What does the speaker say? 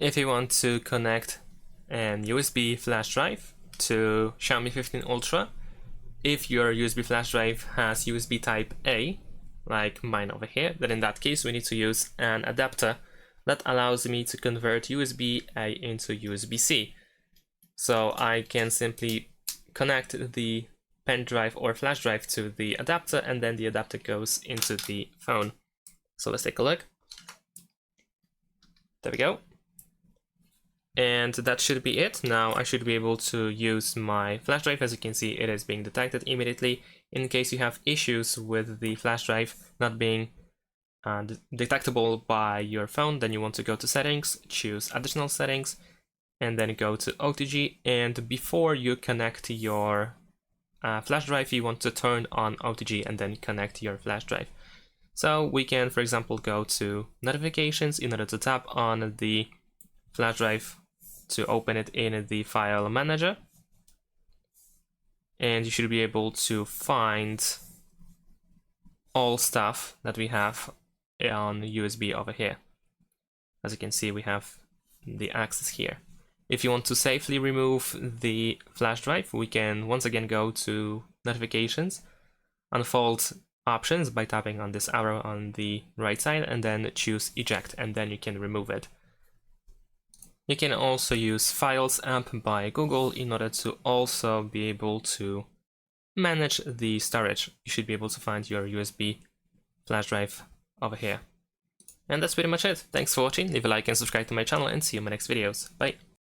if you want to connect an USB flash drive to Xiaomi 15 Ultra, if your USB flash drive has USB type A, like mine over here, then in that case we need to use an adapter that allows me to convert USB A into USB C. So I can simply connect the pen drive or flash drive to the adapter, and then the adapter goes into the phone. So let's take a look. There we go. And that should be it. Now I should be able to use my flash drive. As you can see, it is being detected immediately. In case you have issues with the flash drive not being detectable by your phone, then you want to go to settings, choose additional settings, and then go to OTG. And before you connect your flash drive, you want to turn on OTG and then connect your flash drive. So we can, for example, go to notifications in order to tap on the flash drive to open it in the file manager, and you should be able to find all stuff that we have on USB over here. As you can see, we have the access here. If you want to safely remove the flash drive, we can once again go to notifications, unfold options by tapping on this arrow on the right side, and then choose eject, and then you can remove it. You can also use Files app by Google in order to also be able to manage the storage. You should be able to find your USB flash drive over here. And that's pretty much it. Thanks for watching. Leave a like and subscribe to my channel, and see you in my next videos. Bye!